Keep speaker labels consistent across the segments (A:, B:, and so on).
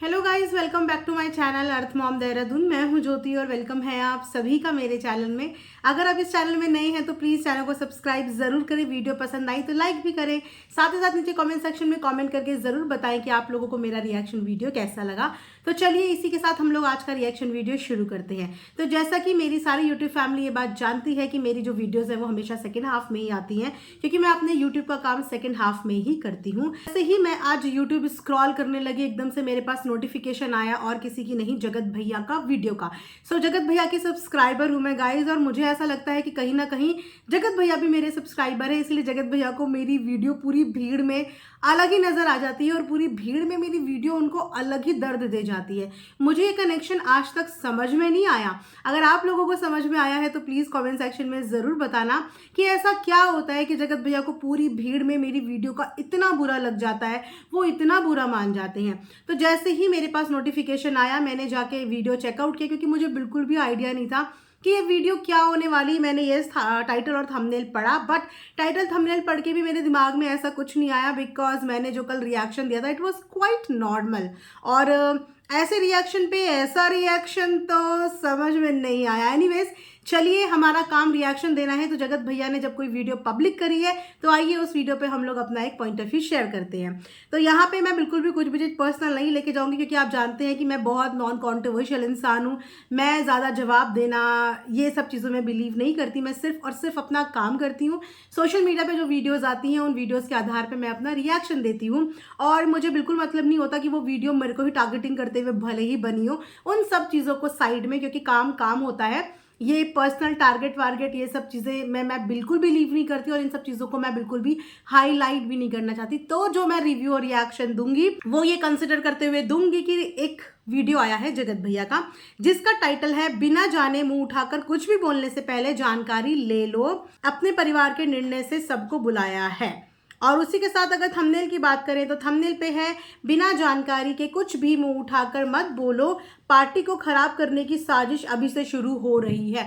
A: Hello guys, welcome back to my channel earth mom Dehradun. मैं हूं ज्योति और वेलकम है आप सभी का मेरे चैनल में। अगर आप इस चैनल में नए हैं तो प्लीज़ चैनल को सब्सक्राइब ज़रूर करें, वीडियो पसंद आई तो लाइक भी करें। साथ ही साथ नीचे कमेंट सेक्शन में कमेंट करके ज़रूर बताएं कि आप लोगों को मेरा रिएक्शन वीडियो कैसा लगा। तो चलिए इसी के साथ हम लोग आज का रिएक्शन वीडियो शुरू करते हैं। तो जैसा कि मेरी सारी यूट्यूब फैमिली ये बात जानती है कि मेरी जो वीडियोज़ है वो हमेशा सेकेंड हाफ में ही आती हैं, क्योंकि मैं अपने यूट्यूब का काम सेकेंड हाफ में ही करती हूँ। ऐसे ही मैं आज यूट्यूब स्क्रॉल करने लगी, एकदम से मेरे पास नोटिफिकेशन आया और किसी की नहीं, जगत भैया का वीडियो का। सो जगत भैया की सब्सक्राइबर हूँ मैं गाइज, और मुझे ऐसा लगता है कि कहीं ना कहीं जगत भैया भी मेरे सब्सक्राइबर है, इसलिए जगत भैया को मेरी वीडियो पूरी भीड़ में अलग ही नजर आ जाती है और पूरी भीड़ में मेरी वीडियो उनको अलग ही दर्द दे जाती है। मुझे ये कनेक्शन आज तक समझ में नहीं आया। अगर आप लोगों को समझ में आया है तो प्लीज कमेंट सेक्शन में जरूर बताना कि ऐसा क्या होता है कि जगत भैया को पूरी भीड़ में मेरी वीडियो का इतना बुरा लग जाता है, वो इतना बुरा मान जाते हैं। तो जैसे ही मेरे पास नोटिफिकेशन आया, मैंने जाके वीडियो चेकआउट किया, क्योंकि मुझे बिल्कुल भी आइडिया नहीं था कि ये वीडियो क्या होने वाली। मैंने ये टाइटल और थंबनेल पढ़ा, बट टाइटल थंबनेल पढ़ के भी मेरे दिमाग में ऐसा कुछ नहीं आया, बिकॉज मैंने जो कल रिएक्शन दिया था इट वाज क्वाइट नॉर्मल। और ऐसे रिएक्शन पे ऐसा रिएक्शन तो समझ में नहीं आया। एनीवेज, चलिए हमारा काम रिएक्शन देना है, तो जगत भैया ने जब कोई वीडियो पब्लिक करी है तो आइए उस वीडियो पे हम लोग अपना एक पॉइंट ऑफ व्यू शेयर करते हैं। तो यहाँ पे मैं बिल्कुल भी कुछ भी चीज़ पर्सनल नहीं लेके जाऊंगी, क्योंकि आप जानते हैं कि मैं बहुत नॉन कॉन्ट्रोवर्शियल इंसान हूँ। मैं ज़्यादा जवाब देना ये सब चीज़ों में बिलीव नहीं करती। मैं सिर्फ और सिर्फ अपना काम करती हूँ। सोशल मीडिया पर जो वीडियोज़ आती हैं उन वीडियोज़ के आधार पर मैं अपना रिएक्शन देती हूँ, और मुझे बिल्कुल मतलब नहीं होता कि वो वीडियो मेरे को ही टारगेटिंग करते हुए भले ही बनी हो। उन सब चीज़ों को साइड में, क्योंकि काम काम होता है, ये पर्सनल टारगेट वारगेट ये सब चीज़ें मैं बिल्कुल बिलीव नहीं करती, और इन सब चीज़ों को मैं बिल्कुल भी हाईलाइट भी नहीं करना चाहती। तो जो मैं रिव्यू और रिएक्शन दूंगी वो ये कंसिडर करते हुए दूंगी कि एक वीडियो आया है जगत भैया का, जिसका टाइटल है बिना जाने मुंह उठाकर कुछ भी बोलने से पहले जानकारी ले लो, अपने परिवार के निर्णय से सबको बुलाया है। और उसी के साथ अगर थंबनेल की बात करें तो थंबनेल पे है बिना जानकारी के कुछ भी मुंह उठाकर मत बोलो, पार्टी को खराब करने की साजिश अभी से शुरू हो रही है।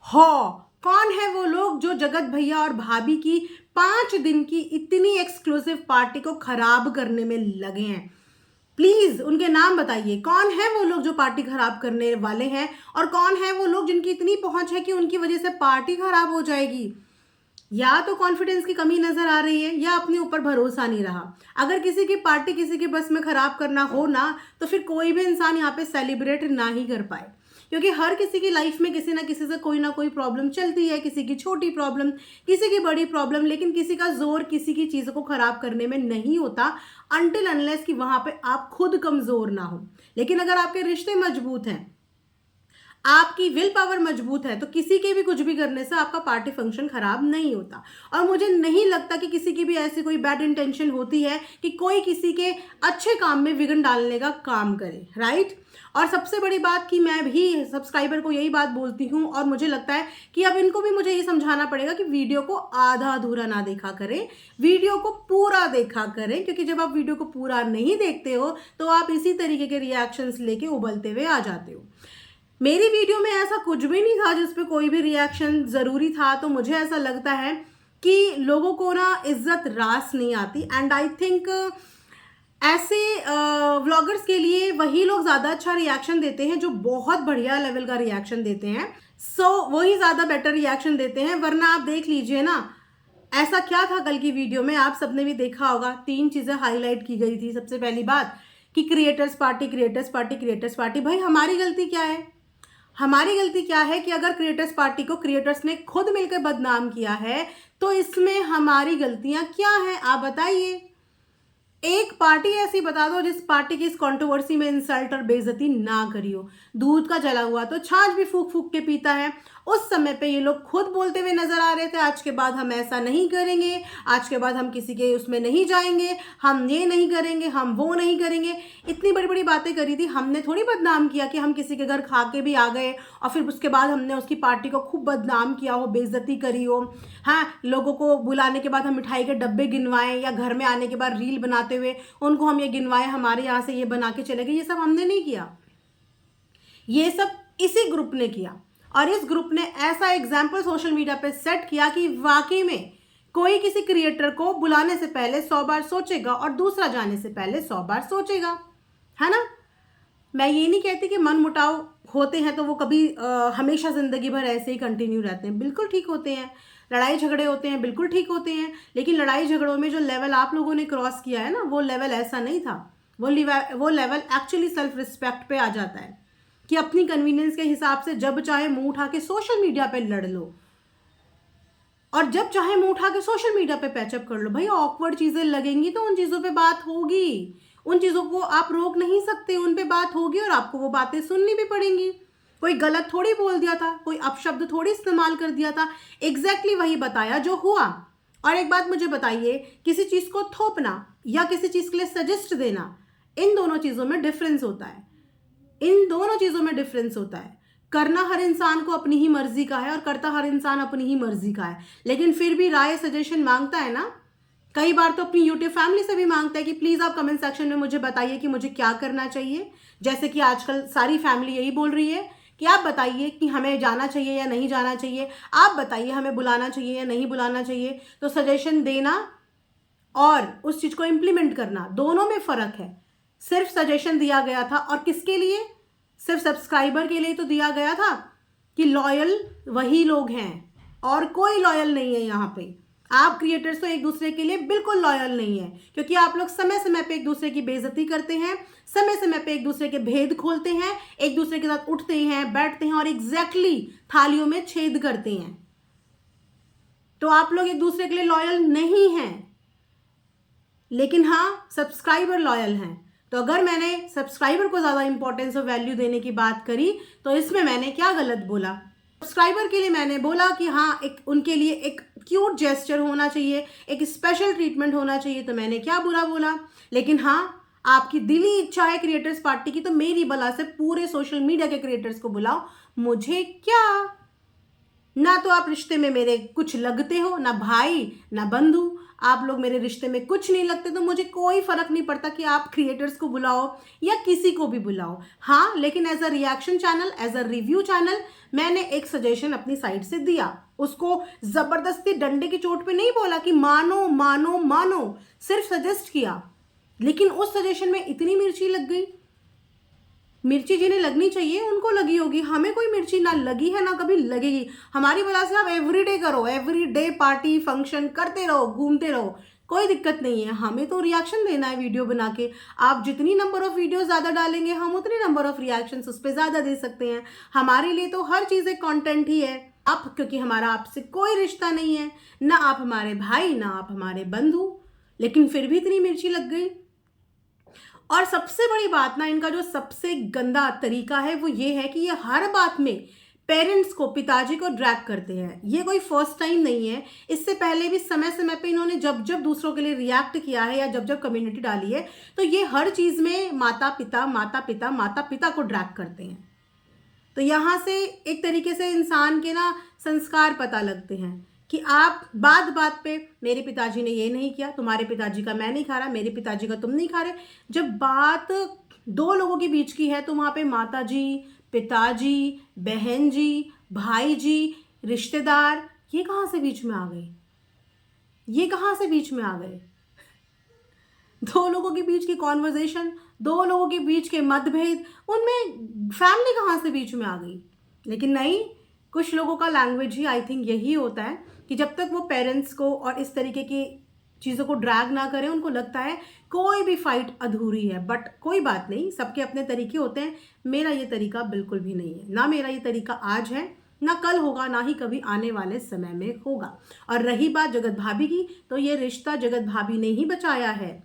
A: हो, कौन है वो लोग जो जगत भैया और भाभी की 5 दिन की इतनी एक्सक्लूसिव पार्टी को खराब करने में लगे हैं? प्लीज उनके नाम बताइए। कौन है वो लोग जो पार्टी खराब करने वाले हैं, और कौन है वो लोग जिनकी इतनी पहुंच है कि उनकी वजह से पार्टी खराब हो जाएगी? या तो कॉन्फिडेंस की कमी नजर आ रही है, या अपने ऊपर भरोसा नहीं रहा। अगर किसी की पार्टी किसी के बस में खराब करना हो ना, तो फिर कोई भी इंसान यहाँ पे सेलिब्रेट ना ही कर पाए, क्योंकि हर किसी की लाइफ में किसी ना किसी से कोई ना कोई प्रॉब्लम चलती है। किसी की छोटी प्रॉब्लम, किसी की बड़ी प्रॉब्लम, लेकिन किसी का जोर किसी की चीज़ों को खराब करने में नहीं होता अनटिल अनलेस कि वहां पे आप खुद कमजोर ना हो। लेकिन अगर आपके रिश्ते मजबूत हैं, आपकी विल पावर मजबूत है, तो किसी के भी कुछ भी करने से आपका पार्टी फंक्शन खराब नहीं होता। और मुझे नहीं लगता कि किसी की भी ऐसी कोई बैड इंटेंशन होती है कि कोई किसी के अच्छे काम में विघ्न डालने का काम करे, राइट। और सबसे बड़ी बात कि मैं भी सब्सक्राइबर को यही बात बोलती हूँ, और मुझे लगता है कि अब इनको भी मुझे ये समझाना पड़ेगा कि वीडियो को आधा अधूरा ना देखा करें, वीडियो को पूरा देखा करें। क्योंकि जब आप वीडियो को पूरा नहीं देखते हो तो आप इसी तरीके के रिएक्शंस लेके उबलते हुए आ जाते हो। मेरी वीडियो में ऐसा कुछ भी नहीं था जिस पे कोई भी रिएक्शन जरूरी था। तो मुझे ऐसा लगता है कि लोगों को ना इज्जत रास नहीं आती, एंड आई थिंक ऐसे व्लॉगर्स के लिए वही लोग ज़्यादा अच्छा रिएक्शन देते हैं जो बहुत बढ़िया लेवल का रिएक्शन देते हैं। सो वही ज़्यादा बेटर रिएक्शन देते हैं। वरना आप देख लीजिए ना, ऐसा क्या था कल की वीडियो में, आप सबने भी देखा होगा। 3 चीज़ें हाईलाइट की गई थी। सबसे पहली बात कि creators party, creators party, creators party. भाई हमारी गलती क्या है? हमारी गलती क्या है कि अगर क्रिएटर्स पार्टी को क्रिएटर्स ने खुद मिलकर बदनाम किया है, तो इसमें हमारी गलतियां क्या हैं? आप बताइए। एक पार्टी ऐसी बता दो जिस पार्टी की इस कंट्रोवर्सी में इंसल्ट और बेइज्जती ना करी हो। दूध का जला हुआ तो छाछ भी फूक फूक के पीता है। उस समय पे ये लोग खुद बोलते हुए नजर आ रहे थे, आज के बाद हम ऐसा नहीं करेंगे, आज के बाद हम किसी के उसमें नहीं जाएंगे, हम ये नहीं करेंगे, हम वो नहीं करेंगे। इतनी बड़ी बड़ी बातें करी थी। हमने थोड़ी बदनाम किया कि हम किसी के घर खा के भी आ गए और फिर उसके बाद हमने उसकी पार्टी को खूब बदनाम किया हो, बेइज्जती करी हो। हाँ, लोगों को बुलाने के बाद हम मिठाई के डब्बे गिनवाएं, या घर में आने के बाद रील बनाते हुए उनको हम ये गिनवाएं, हमारे यहाँ से ये बना के चले गए। ये सब हमने नहीं किया, ये सब इसी ग्रुप ने किया। और इस ग्रुप ने ऐसा एग्जाम्पल सोशल मीडिया पे सेट किया कि वाकई में कोई किसी क्रिएटर को बुलाने से पहले 100 बार सोचेगा और दूसरा जाने से पहले 100 बार सोचेगा, है ना। मैं ये नहीं कहती कि मन मुटाव होते हैं तो वो कभी हमेशा ज़िंदगी भर ऐसे ही कंटिन्यू रहते हैं, बिल्कुल ठीक होते हैं। लड़ाई झगड़े होते हैं, बिल्कुल ठीक होते हैं, लेकिन लड़ाई झगड़ों में जो लेवल आप लोगों ने क्रॉस किया है ना, वो लेवल ऐसा नहीं था। वो लेवल एक्चुअली सेल्फ रिस्पेक्ट पे आ जाता है कि अपनी कन्वीनियंस के हिसाब से जब चाहे मुंह उठा के सोशल मीडिया पे लड़ लो, और जब चाहे मुंह उठा के सोशल मीडिया पे पैचअप कर लो। भाई ऑकवर्ड चीज़ें लगेंगी तो उन चीज़ों पे बात होगी, उन चीज़ों को आप रोक नहीं सकते, उन पे बात होगी और आपको वो बातें सुननी भी पड़ेंगी। कोई गलत थोड़ी बोल दिया था, कोई अपशब्द थोड़ी इस्तेमाल कर दिया था, एग्जैक्टली वही बताया जो हुआ। और एक बात मुझे बताइए, किसी चीज़ को थोपना या किसी चीज़ के लिए सजेस्ट देना, इन दोनों चीज़ों में डिफरेंस होता है, इन दोनों चीज़ों में डिफरेंस होता है। करना हर इंसान को अपनी ही मर्जी का है और करता हर इंसान अपनी ही मर्जी का है, लेकिन फिर भी राय सजेशन मांगता है ना, कई बार तो अपनी यूट्यूब फैमिली से भी मांगता है कि प्लीज़ आप कमेंट सेक्शन में मुझे बताइए कि मुझे क्या करना चाहिए। जैसे कि आजकल सारी फैमिली यही बोल रही है कि आप बताइए कि हमें जाना चाहिए या नहीं जाना चाहिए, आप बताइए हमें बुलाना चाहिए या नहीं बुलाना चाहिए। तो सजेशन देना और उस चीज़ को इम्प्लीमेंट करना, दोनों में फ़र्क है। सिर्फ सजेशन दिया गया था और किसके लिए? सिर्फ सब्सक्राइबर के लिए तो दिया गया था कि लॉयल वही लोग हैं और कोई लॉयल नहीं है यहाँ पे। आप क्रिएटर्स तो एक दूसरे के लिए बिल्कुल लॉयल नहीं है, क्योंकि आप लोग समय समय पे एक दूसरे की बेइज्जती करते हैं, समय समय पे एक दूसरे के भेद खोलते हैं, एक दूसरे के साथ उठते हैं, बैठते हैं और एग्जैक्टली थालियों में छेद करते हैं। तो आप लोग एक दूसरे के लिए लॉयल नहीं हैं, लेकिन हाँ सब्सक्राइबर लॉयल हैं। तो अगर मैंने सब्सक्राइबर को ज़्यादा इंपॉर्टेंस और वैल्यू देने की बात करी तो इसमें मैंने क्या गलत बोला? सब्सक्राइबर के लिए मैंने बोला कि हाँ एक उनके लिए एक क्यूट जेस्चर होना चाहिए, एक स्पेशल ट्रीटमेंट होना चाहिए, तो मैंने क्या बुरा बोला? लेकिन हाँ आपकी दिली इच्छा है क्रिएटर्स पार्टी की, तो मेरी बला से पूरे सोशल मीडिया के क्रिएटर्स को बुलाओ, मुझे क्या। ना तो आप रिश्ते में मेरे कुछ लगते हो, ना भाई ना बंधु, आप लोग मेरे रिश्ते में कुछ नहीं लगते, तो मुझे कोई फर्क नहीं पड़ता कि आप क्रिएटर्स को बुलाओ या किसी को भी बुलाओ। हाँ लेकिन as a reaction channel, as a review channel मैंने एक सजेशन अपनी साइड से दिया, उसको जबरदस्ती डंडे की चोट पे नहीं बोला कि मानो मानो मानो, सिर्फ सजेस्ट किया। लेकिन उस सजेशन में इतनी मिर्ची लग गई। मिर्ची जिन्हें लगनी चाहिए उनको लगी होगी, हमें कोई मिर्ची ना लगी है ना कभी लगेगी। हमारी वजह से आप एवरीडे करो, एवरीडे पार्टी फंक्शन करते रहो, घूमते रहो, कोई दिक्कत नहीं है। हमें तो रिएक्शन देना है वीडियो बना के, आप जितनी नंबर ऑफ वीडियो ज़्यादा डालेंगे हम उतनी नंबर ऑफ रिएक्शंस उस पर ज़्यादा दे सकते हैं। हमारे लिए तो हर चीज़ एक कंटेंट ही है। आप, क्योंकि हमारा आपसे कोई रिश्ता नहीं है, ना आप हमारे भाई ना आप हमारे बंधु, लेकिन फिर भी इतनी मिर्ची लग गई। और सबसे बड़ी बात ना, इनका जो सबसे गंदा तरीका है वो ये है कि ये हर बात में पेरेंट्स को, पिताजी को ड्रैग करते हैं। ये कोई फर्स्ट टाइम नहीं है, इससे पहले भी समय समय पे इन्होंने जब जब दूसरों के लिए रिएक्ट किया है या जब जब कम्युनिटी डाली है, तो ये हर चीज़ में माता पिता माता पिता माता पिता को ड्रैग करते हैं। तो यहाँ से एक तरीके से इंसान के ना संस्कार पता लगते हैं कि आप बात बात पे मेरे पिताजी ने ये नहीं किया, तुम्हारे पिताजी का मैं नहीं खा रहा, मेरे पिताजी का तुम नहीं खा रहे। जब बात दो लोगों के बीच की है तो वहाँ पे माता जी, पिताजी, बहन जी, भाई जी, रिश्तेदार, ये कहाँ से बीच में आ गए? ये कहाँ से बीच में आ गए? दो लोगों के बीच की कॉन्वर्जेशन, दो लोगों के बीच के मतभेद, उनमें फैमिली कहाँ से बीच में आ गई? लेकिन नहीं, कुछ लोगों का लैंग्वेज ही आई थिंक यही होता है कि जब तक वो पेरेंट्स को और इस तरीके की चीज़ों को ड्रैग ना करें, उनको लगता है कोई भी फाइट अधूरी है। बट कोई बात नहीं, सबके अपने तरीके होते हैं। मेरा ये तरीका बिल्कुल भी नहीं है, ना मेरा ये तरीका आज है, ना कल होगा, ना ही कभी आने वाले समय में होगा। और रही बात जगत भाभी की, तो ये रिश्ता जगत भाभी ने ही बचाया है,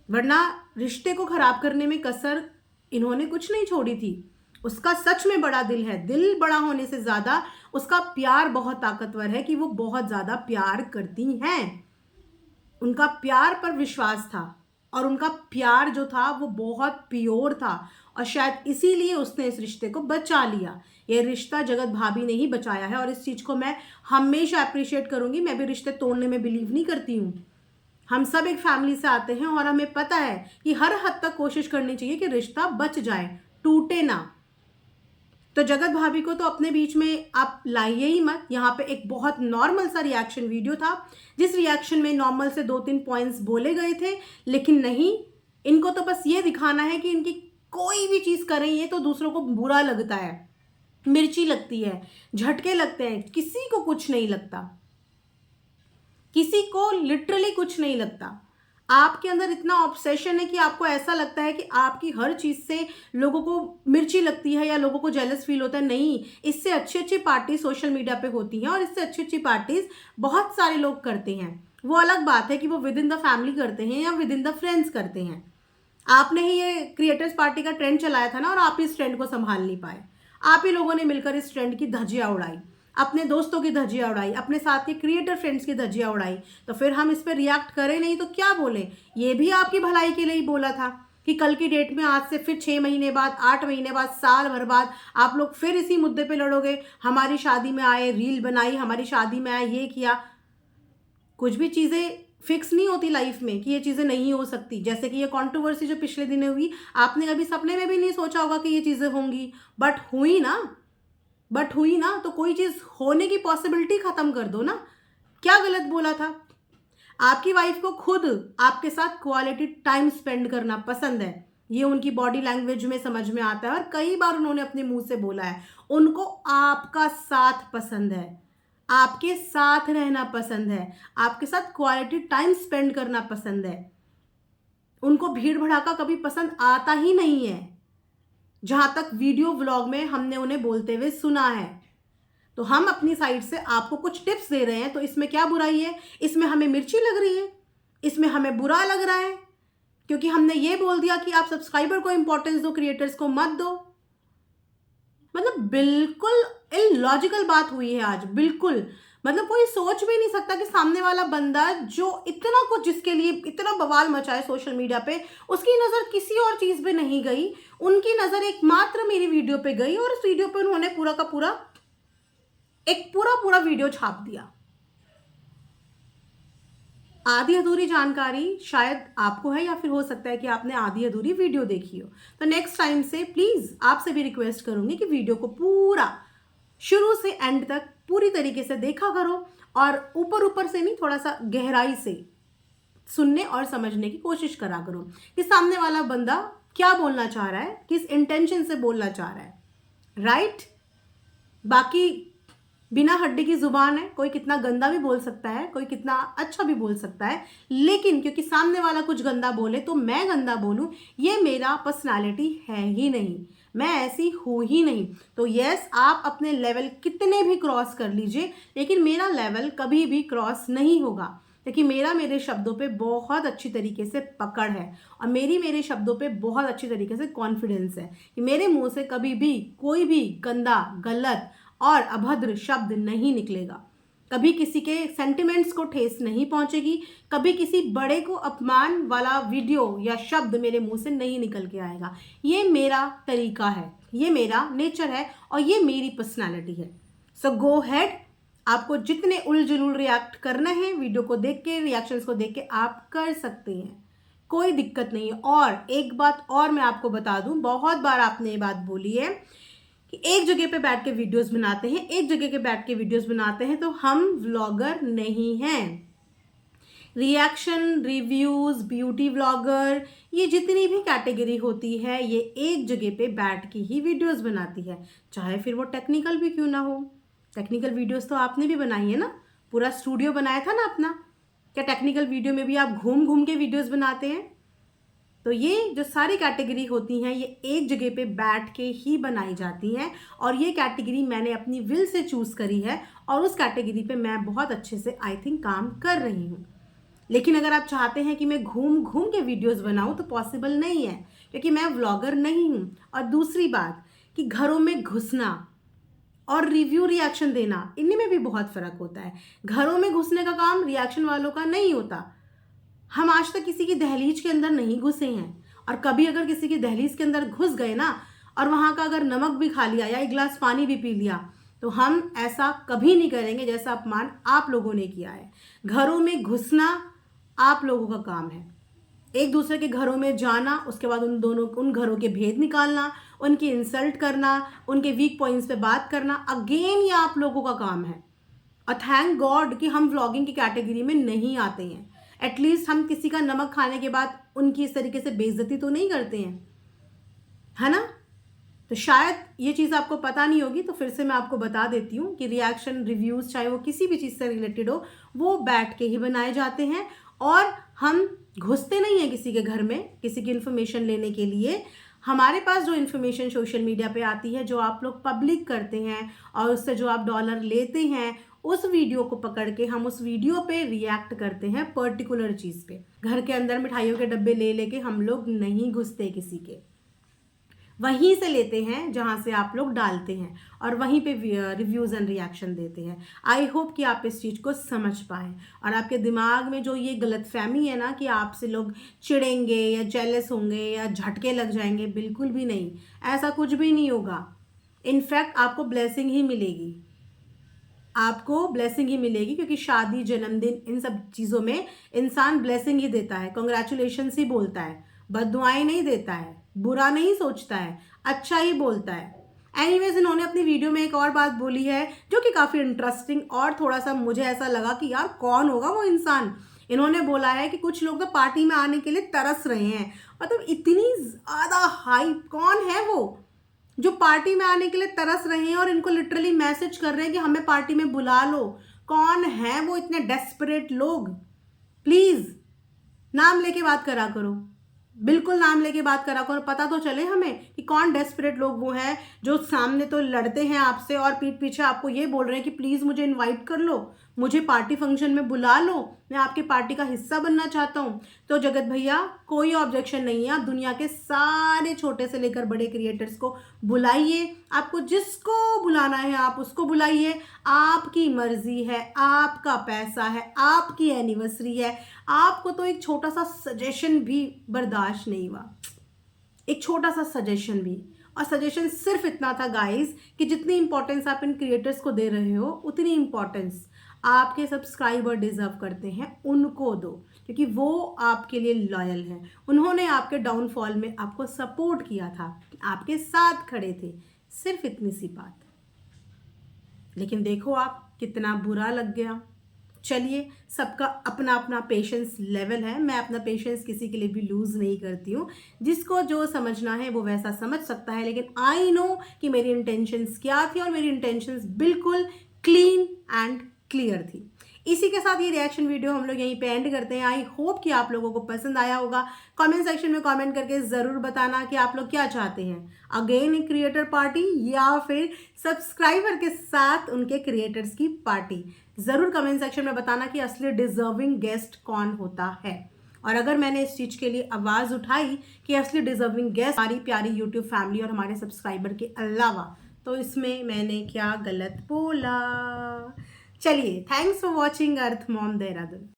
A: वरना रिश्ते को खराब करने में कसर इन्होंने कुछ नहीं छोड़ी थी। उसका सच में बड़ा दिल है, दिल बड़ा होने से ज़्यादा उसका प्यार बहुत ताकतवर है कि वो बहुत ज़्यादा प्यार करती हैं। उनका प्यार पर विश्वास था और उनका प्यार जो था वो बहुत प्योर था, और शायद इसीलिए उसने इस रिश्ते को बचा लिया। ये रिश्ता जगत भाभी ने ही बचाया है और इस चीज़ को मैं हमेशा अप्रिशिएट करूँगी। मैं भी रिश्ते तोड़ने में बिलीव नहीं करती हूँ। हम सब एक फैमिली से आते हैं और हमें पता है कि हर हद तक कोशिश करनी चाहिए कि रिश्ता बच जाए, टूटे ना। तो जगत भाभी को तो अपने बीच में आप लाइए ही मत। यहाँ पे एक बहुत नॉर्मल सा रिएक्शन वीडियो था, जिस रिएक्शन में नॉर्मल से 2-3 पॉइंट्स बोले गए थे, लेकिन नहीं, इनको तो बस ये दिखाना है कि इनकी कोई भी चीज़ करें ये तो दूसरों को बुरा लगता है, मिर्ची लगती है, झटके लगते हैं, किसी को कुछ नहीं लगता, किसी को लिटरली कुछ नहीं लगता। आपके अंदर इतना ऑब्सेशन है कि आपको ऐसा लगता है कि आपकी हर चीज़ से लोगों को मिर्ची लगती है या लोगों को जेलस फील होता है। नहीं, इससे अच्छी अच्छी पार्टी सोशल मीडिया पे होती हैं और इससे अच्छी अच्छी पार्टीज बहुत सारे लोग करते हैं। वो अलग बात है कि वो विद इन द फैमिली करते हैं या विद इन द फ्रेंड्स करते हैं। आपने ही ये क्रिएटर्स पार्टी का ट्रेंड चलाया था ना, और आप इस ट्रेंड को संभाल नहीं पाए। आप ही लोगों ने मिलकर इस ट्रेंड की धज्जियां उड़ाई, अपने दोस्तों की धज्जियां उड़ाई, अपने साथ के क्रिएटर फ्रेंड्स की धज्जियां उड़ाई। तो फिर हम इस पर रिएक्ट करें नहीं तो क्या बोले? ये भी आपकी भलाई के लिए ही बोला था कि कल की डेट में आज से फिर 6 महीने बाद, 8 महीने बाद, साल भर बाद आप लोग फिर इसी मुद्दे पे लड़ोगे। हमारी शादी में आए, रील बनाई, हमारी शादी में आए, ये किया। कुछ भी चीज़ें फिक्स नहीं होती लाइफ में कि ये चीज़ें नहीं हो सकती। जैसे कि ये कंट्रोवर्सी जो पिछले दिनों हुई, आपने कभी सपने में भी नहीं सोचा होगा कि ये चीज़ें होंगी, बट हुई ना। तो कोई चीज़ होने की पॉसिबिलिटी ख़त्म कर दो ना। क्या गलत बोला था? आपकी वाइफ को खुद आपके साथ क्वालिटी टाइम स्पेंड करना पसंद है, ये उनकी बॉडी लैंग्वेज में समझ में आता है और कई बार उन्होंने अपने मुंह से बोला है। उनको आपका साथ पसंद है, आपके साथ रहना पसंद है, आपके साथ क्वालिटी टाइम स्पेंड करना पसंद है। उनको भीड़ भड़ाका कभी पसंद आता ही नहीं है, जहां तक वीडियो व्लॉग में हमने उन्हें बोलते हुए सुना है। तो हम अपनी साइड से आपको कुछ टिप्स दे रहे हैं, तो इसमें क्या बुराई है? इसमें हमें मिर्ची लग रही है, इसमें हमें बुरा लग रहा है क्योंकि हमने ये बोल दिया कि आप सब्सक्राइबर को इंपॉर्टेंस दो, क्रिएटर्स को मत दो। मतलब बिल्कुल इलॉजिकल बात हुई है आज, बिल्कुल। मतलब कोई सोच भी नहीं सकता कि सामने वाला बंदा जो इतना कुछ, जिसके लिए इतना बवाल मचाए सोशल मीडिया पे, उसकी नज़र किसी और चीज़ पे नहीं गई। उनकी नज़र एकमात्र मेरी वीडियो पे गई और इस वीडियो पे उन्होंने पूरा का पूरा एक पूरा वीडियो छाप दिया। आधी अधूरी जानकारी शायद आपको है या फिर हो सकता है कि आपने आधी अधूरी वीडियो देखी हो। तो नेक्स्ट टाइम से प्लीज़ आपसे भी रिक्वेस्ट करूंगी कि वीडियो को पूरा शुरू से एंड तक पूरी तरीके से देखा करो और ऊपर से नहीं, थोड़ा सा गहराई से सुनने और समझने की कोशिश करा करो कि सामने वाला बंदा क्या बोलना चाह रहा है, किस इंटेंशन से बोलना चाह रहा है। राइट? बाकी बिना हड्डी की जुबान है, कोई कितना गंदा भी बोल सकता है, कोई कितना अच्छा भी बोल सकता है, लेकिन क्योंकि सामने वाला कुछ गंदा बोले तो मैं गंदा बोलूं, ये मेरा पर्सनालिटी है ही नहीं, मैं ऐसी हूँ ही नहीं। तो यस, आप अपने लेवल कितने भी क्रॉस कर लीजिए, लेकिन मेरा लेवल कभी भी क्रॉस नहीं होगा, क्योंकि मेरे शब्दों पे बहुत अच्छी तरीके से पकड़ है और मेरे शब्दों पे बहुत अच्छी तरीके से कॉन्फिडेंस है कि मेरे मुंह से कभी भी कोई भी गंदा, गलत और अभद्र शब्द नहीं निकलेगा। कभी किसी के सेंटिमेंट्स को ठेस नहीं पहुंचेगी, कभी किसी बड़े को अपमान वाला वीडियो या शब्द मेरे मुंह से नहीं निकल के आएगा। ये मेरा तरीका है, ये मेरा नेचर है और ये मेरी पर्सनालिटी है। सो गो हेड, आपको जितने उलझुल रिएक्ट करना है वीडियो को देख के, रिएक्शंस को देख के आप कर सकते हैं, कोई दिक्कत नहीं है। और एक बात और मैं आपको बता दूं, बहुत बार आपने ये बात बोली है कि एक जगह पे बैठ के वीडियोस बनाते हैं, एक जगह के बैठ के वीडियोस बनाते हैं, तो हम व्लॉगर नहीं हैं। रिएक्शन, रिव्यूज, ब्यूटी व्लॉगर, ये जितनी भी कैटेगरी होती है, ये एक जगह पे बैठ के ही वीडियोस बनाती है, चाहे फिर वो टेक्निकल भी क्यों ना हो। टेक्निकल वीडियोस तो आपने भी बनाई है ना, पूरा स्टूडियो बनाया था ना अपना। क्या टेक्निकल वीडियो में भी आप घूम घूम के वीडियोस बनाते हैं? तो ये जो सारी कैटेगरी होती हैं, ये एक जगह पे बैठ के ही बनाई जाती हैं और ये कैटेगरी मैंने अपनी विल से चूज़ करी है और उस कैटेगरी पे मैं बहुत अच्छे से आई थिंक काम कर रही हूँ। लेकिन अगर आप चाहते हैं कि मैं घूम घूम के वीडियोस बनाऊँ तो पॉसिबल नहीं है, क्योंकि मैं व्लॉगर नहीं हूँ। और दूसरी बात कि घरों में घुसना और रिव्यू रिएक्शन देना, इनमें में भी बहुत फ़र्क होता है। घरों में घुसने का काम रिएक्शन वालों का नहीं होता। हम आज तक किसी की दहलीज के अंदर नहीं घुसे हैं, और कभी अगर किसी की दहलीज के अंदर घुस गए ना और वहाँ का अगर नमक भी खा लिया या एक गिलास पानी भी पी लिया, तो हम ऐसा कभी नहीं करेंगे जैसा अपमान आप लोगों ने किया है। घरों में घुसना आप लोगों का काम है, एक दूसरे के घरों में जाना, उसके बाद उन घरों के भेद निकालना, उनकी इंसल्ट करना, उनके वीक पॉइंट्स पे बात करना, अगेन ये आप लोगों का काम है। और थैंक गॉड कि हम व्लॉगिंग की कैटेगरी में नहीं आते हैं। एटलीस्ट हम किसी का नमक खाने के बाद उनकी इस तरीके से बेइज्जती तो नहीं करते हैं। है ना। तो शायद ये चीज़ आपको पता नहीं होगी, तो फिर से मैं आपको बता देती हूँ कि रिएक्शन रिव्यूज़ चाहे वो किसी भी चीज़ से रिलेटेड हो, वो बैठ के ही बनाए जाते हैं। और हम घुसते नहीं हैं किसी के घर में किसी की इन्फॉर्मेशन लेने के लिए। हमारे पास जो इन्फॉर्मेशन सोशल मीडिया पे आती है, जो आप लोग पब्लिक करते हैं और उससे जो आप डॉलर लेते हैं, उस वीडियो को पकड़ के हम उस वीडियो पे रिएक्ट करते हैं पर्टिकुलर चीज़ पे। घर के अंदर मिठाइयों के डब्बे ले लेके हम लोग नहीं घुसते किसी के, वहीं से लेते हैं जहां से आप लोग डालते हैं और वहीं पे रिव्यूज़ एंड रिएक्शन देते हैं। आई होप कि आप इस चीज़ को समझ पाएँ और आपके दिमाग में जो ये गलतफहमी है ना कि आपसे लोग चिढ़ेंगे या जेलस होंगे या झटके लग जाएंगे, बिल्कुल भी नहीं, ऐसा कुछ भी नहीं होगा। इनफैक्ट आपको ब्लेसिंग ही मिलेगी, आपको ब्लेसिंग ही मिलेगी, क्योंकि शादी, जन्मदिन, इन सब चीज़ों में इंसान ब्लेसिंग ही देता है, कॉन्ग्रेचुलेशंस ही बोलता है, बददुआएं नहीं देता है, बुरा नहीं सोचता है, अच्छा ही बोलता है। एनीवेज, इन्होंने अपनी वीडियो में एक और बात बोली है जो कि काफ़ी इंटरेस्टिंग और थोड़ा सा मुझे ऐसा लगा कि यार कौन होगा वो इंसान। इन्होंने बोला है कि कुछ लोग तो पार्टी में आने के लिए तरस रहे हैं। मतलब इतनी ज़्यादा हाइप, कौन है वो जो पार्टी में आने के लिए तरस रहे हैं और इनको लिटरली मैसेज कर रहे हैं कि हमें पार्टी में बुला लो। कौन है वो इतने डेस्परेट लोग? प्लीज नाम लेके बात करा करो, बिल्कुल नाम लेके बात करा करो, पता तो चले हमें कि कौन डेस्परेट लोग वो हैं जो सामने तो लड़ते हैं आपसे और पीठ पीछे आपको ये बोल रहे हैं कि प्लीज़ मुझे इनवाइट कर लो, मुझे पार्टी फंक्शन में बुला लो, मैं आपके पार्टी का हिस्सा बनना चाहता हूँ। तो जगत भैया, कोई ऑब्जेक्शन नहीं है, आप दुनिया के सारे छोटे से लेकर बड़े क्रिएटर्स को बुलाइए, आपको जिसको बुलाना है आप उसको बुलाइए, आपकी मर्जी है, आपका पैसा है, आपकी एनिवर्सरी है। आपको तो एक छोटा सा सजेशन भी बर्दाश्त नहीं हुआ, एक छोटा सा सजेशन भी। और सजेशन सिर्फ इतना था गाइस कि जितनी इंपॉर्टेंस आप इन क्रिएटर्स को दे रहे हो, उतनी इंपॉर्टेंस आपके सब्सक्राइबर डिजर्व करते हैं, उनको दो, क्योंकि वो आपके लिए लॉयल हैं। उन्होंने आपके डाउनफॉल में आपको सपोर्ट किया था, आपके साथ खड़े थे, सिर्फ इतनी सी बात। लेकिन देखो आप, कितना बुरा लग गया। चलिए, सबका अपना अपना पेशेंस लेवल है, मैं अपना पेशेंस किसी के लिए भी लूज़ नहीं करती हूँ। जिसको जो समझना है वो वैसा समझ सकता है, लेकिन आई नो कि मेरी इंटेंशंस क्या थी और मेरी इंटेंशंस बिल्कुल क्लीन एंड क्लियर थी। इसी के साथ ये रिएक्शन वीडियो हम लोग यहीं पे एंड करते हैं। आई होप कि आप लोगों को पसंद आया होगा। कमेंट सेक्शन में कमेंट करके ज़रूर बताना कि आप लोग क्या चाहते हैं, अगेन एक क्रिएटर पार्टी या फिर सब्सक्राइबर के साथ उनके क्रिएटर्स की पार्टी। ज़रूर कमेंट सेक्शन में बताना कि असली डिजर्विंग गेस्ट कौन होता है। और अगर मैंने इस चीज़ के लिए आवाज़ उठाई कि असली डिजर्विंग गेस्ट हमारी प्यारी यूट्यूब फैमिली और हमारे सब्सक्राइबर के अलावा, तो इसमें मैंने क्या गलत बोला? चलिए, thanks for watching earth mom Dehradun.